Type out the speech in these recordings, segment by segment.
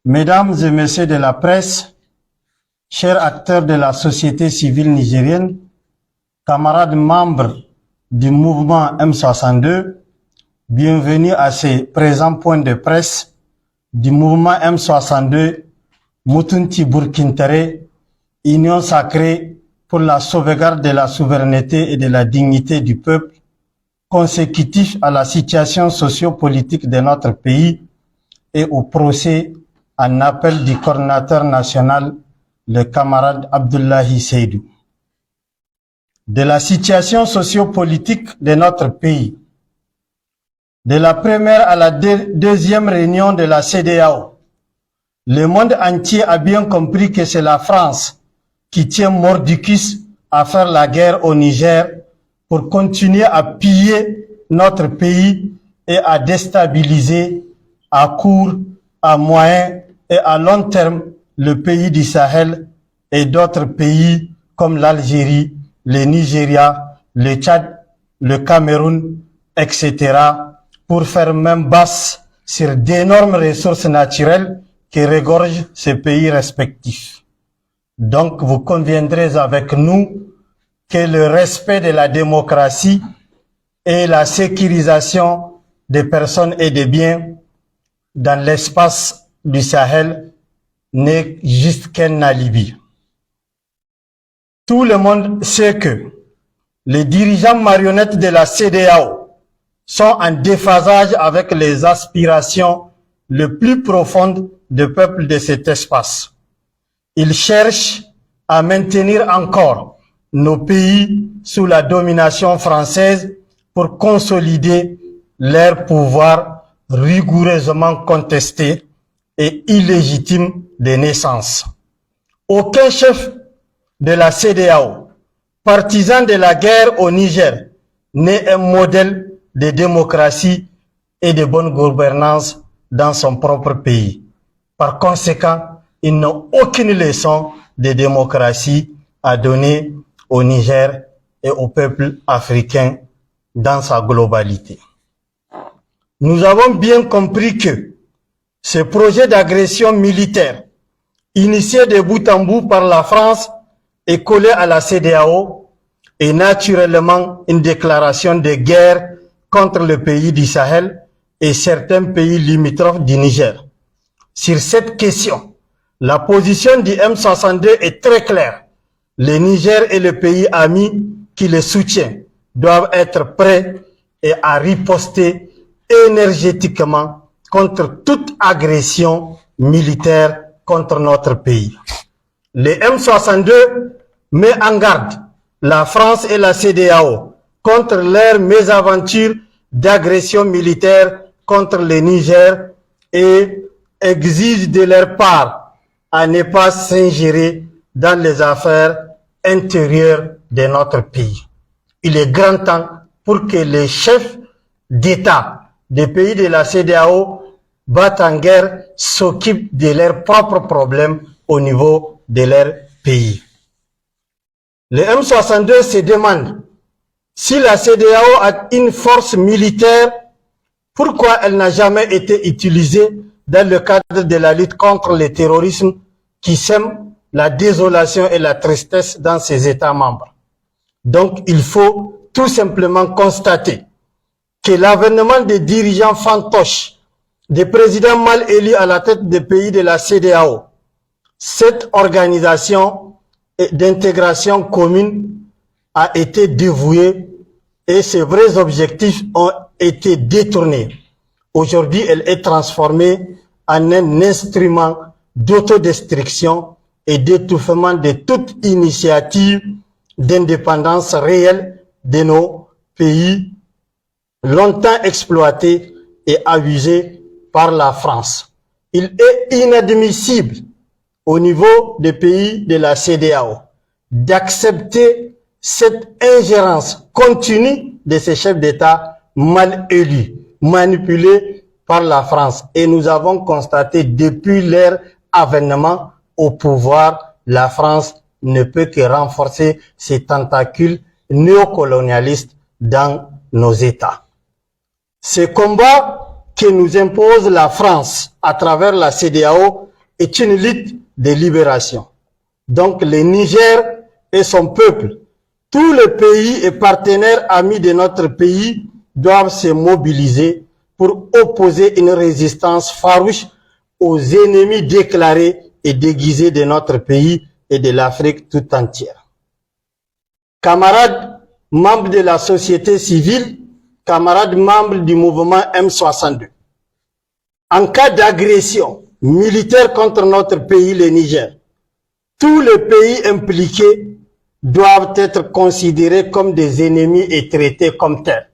Mesdames et messieurs de la presse, chers acteurs de la société civile nigérienne, camarades membres du mouvement M62, bienvenue à ce présent point de presse du mouvement M62 Mutunti Burkintare, Union sacrée pour la sauvegarde de la souveraineté et de la dignité du peuple, consécutif à la situation socio-politique de notre pays et au procès en appel du coordinateur national, le camarade Abdullahi Seydou. De la situation socio-politique de notre pays, de la première à la deuxième réunion de la CEDEAO, le monde entier a bien compris que c'est la France qui tient mordicus à faire la guerre au Niger pour continuer à piller notre pays et à déstabiliser à court, à moyen et à long terme le pays du Sahel et d'autres pays comme l'Algérie, le Nigeria, le Tchad, le Cameroun, etc. pour faire main basse sur d'énormes ressources naturelles qui regorgent ces pays respectifs. Donc vous conviendrez avec nous que le respect de la démocratie et la sécurisation des personnes et des biens dans l'espace du Sahel n'est juste qu'un alibi. Tout le monde sait que les dirigeants marionnettes de la CEDEAO sont en déphasage avec les aspirations les plus profondes des peuples de cet espace. Ils cherchent à maintenir encore nos pays sous la domination française pour consolider leur pouvoir rigoureusement contesté et illégitime de naissance. Aucun chef de la CEDEAO, partisan de la guerre au Niger, n'est un modèle de démocratie et de bonne gouvernance dans son propre pays. Par conséquent, ils n'ont aucune leçon de démocratie à donner au Niger et au peuple africain dans sa globalité. Nous avons bien compris que ce projet d'agression militaire, initié de bout en bout par la France et collé à la CEDEAO, est naturellement une déclaration de guerre contre le pays du Sahel et certains pays limitrophes du Niger. Sur cette question, la position du M62 est très claire. Le Niger et le pays ami qui le soutient doivent être prêts et à riposter énergétiquement contre toute agression militaire contre notre pays. Le M62 met en garde la France et la CEDEAO contre leur mésaventure d'agression militaire contre le Niger et exige de leur part à ne pas s'ingérer dans les affaires intérieures de notre pays. Il est grand temps pour que les chefs d'État des pays de la CEDEAO battent en guerre, s'occupent de leurs propres problèmes au niveau de leur pays. Le M62 se demande si la CEDEAO a une force militaire, pourquoi elle n'a jamais été utilisée dans le cadre de la lutte contre le terrorisme qui sème la désolation et la tristesse dans ses États membres. Donc il faut tout simplement constater que l'avènement des dirigeants fantoches, des présidents mal élus à la tête des pays de la CEDEAO, cette organisation d'intégration commune a été dévouée et ses vrais objectifs ont été détournés. Aujourd'hui, elle est transformée en un instrument d'autodestruction et d'étouffement de toute initiative d'indépendance réelle de nos pays longtemps exploités et abusés par la France. Il est inadmissible au niveau des pays de la CEDEAO d'accepter cette ingérence continue de ces chefs d'État mal élus, manipulés par la France. Et nous avons constaté depuis leur avènement au pouvoir, la France ne peut que renforcer ses tentacules néocolonialistes dans nos États. Ce combat que nous impose la France à travers la CEDEAO est une lutte de libération. Donc le Niger et son peuple, tous les pays et partenaires amis de notre pays doivent se mobiliser pour opposer une résistance farouche aux ennemis déclarés et déguisés de notre pays et de l'Afrique tout entière. Camarades membres de la société civile, camarades membres du mouvement M62, en cas d'agression militaire contre notre pays, le Niger, tous les pays impliqués doivent être considérés comme des ennemis et traités comme tels.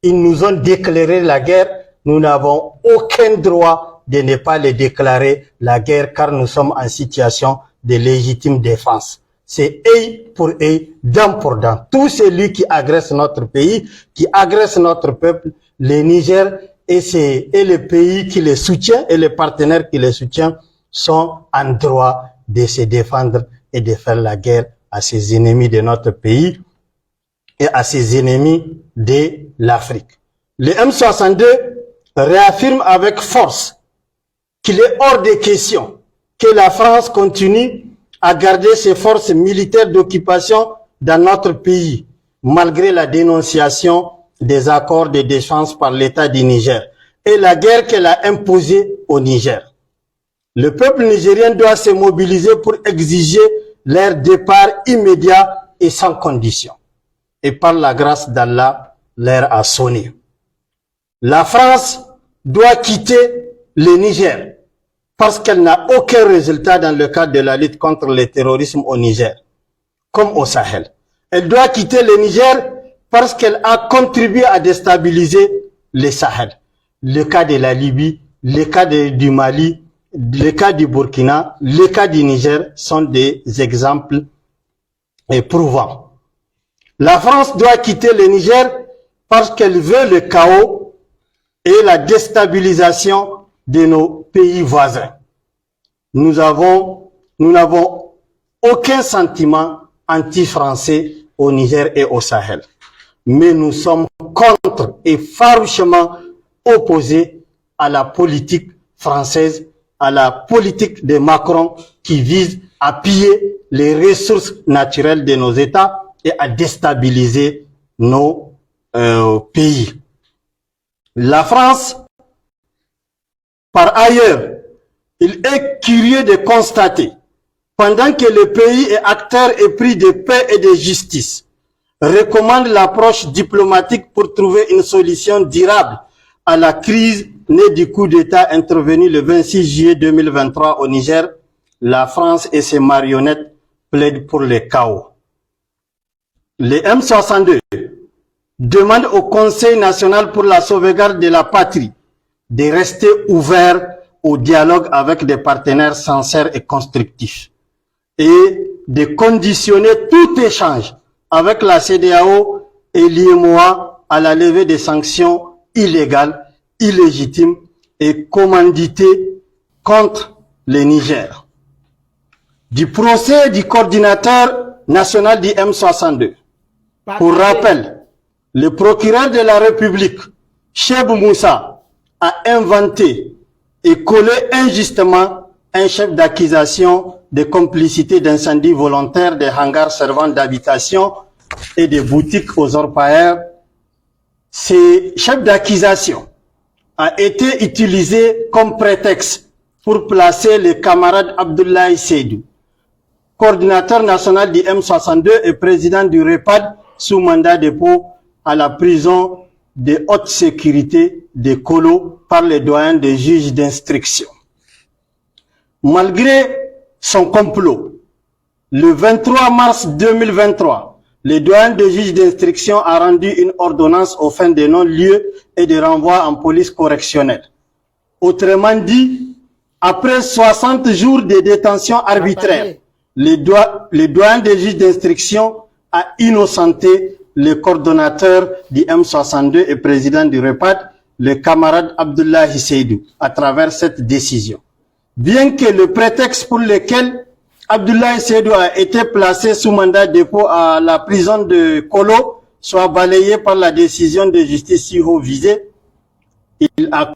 Ils nous ont déclaré la guerre, nous n'avons aucun droit de ne pas les déclarer la guerre car nous sommes en situation de légitime défense. C'est œil pour œil, dent pour dent. Tout celui qui agresse notre pays, qui agresse notre peuple, le Niger et les pays qui les soutiennent et les partenaires qui les soutiennent sont en droit de se défendre et de faire la guerre à ces ennemis de notre pays et à ces ennemis de l'Afrique. Le M62 réaffirme avec force qu'il est hors de question que la France continue à garder ses forces militaires d'occupation dans notre pays, malgré la dénonciation des accords de défense par l'État du Niger et la guerre qu'elle a imposée au Niger. Le peuple nigérien doit se mobiliser pour exiger leur départ immédiat et sans condition. Et par la grâce d'Allah, l'heure a sonné. La France doit quitter le Niger parce qu'elle n'a aucun résultat dans le cadre de la lutte contre le terrorisme au Niger, comme au Sahel. Elle doit quitter le Niger parce qu'elle a contribué à déstabiliser le Sahel. Le cas de la Libye, le cas du Mali, le cas du Burkina, le cas du Niger sont des exemples éprouvants. La France doit quitter le Niger parce qu'elle veut le chaos et la déstabilisation de nos pays voisins. Nous n'avons aucun sentiment anti-français au Niger et au Sahel. Mais nous sommes contre et farouchement opposés à la politique française, à la politique de Macron qui vise à piller les ressources naturelles de nos États et à déstabiliser nos pays. La France, par ailleurs, il est curieux de constater, pendant que le pays est acteur et pris de paix et de justice, recommande l'approche diplomatique pour trouver une solution durable à la crise née du coup d'État intervenu le 26 juillet 2023 au Niger, la France et ses marionnettes plaident pour le chaos. Le M62 demande au Conseil national pour la sauvegarde de la patrie de rester ouvert au dialogue avec des partenaires sincères et constructifs et de conditionner tout échange avec la CEDEAO et l'UEMOA à la levée des sanctions illégales, illégitimes et commanditées contre le Niger. Du procès du coordinateur national du M62. Pour rappel, le procureur de la République, Cheb Moussa, a inventé et collé injustement un chef d'accusation de complicité d'incendie volontaire des hangars servant d'habitation et des boutiques aux orpailleurs. Ce chef d'accusation a été utilisé comme prétexte pour placer le camarade Abdoulaye Seydou, coordinateur national du M62 et président du REPAD sous mandat de dépôt à la prison de haute sécurité de Kolo par les doyens des juges d'instruction. Malgré son complot, le 23 mars 2023, le doyen des juges d'instruction a rendu une ordonnance aux fins de non-lieu et de renvoi en police correctionnelle. Autrement dit, après 60 jours de détention arbitraire, le doyen des juges d'instruction a innocenté le coordonnateur du M62 et président du REPAD, le camarade Abdoulaye Seydou, à travers cette décision. Bien que le prétexte pour lequel Abdoulaye Seydou a été placé sous mandat de dépôt à la prison de Kolo soit balayé par la décision de justice si haut visée, il a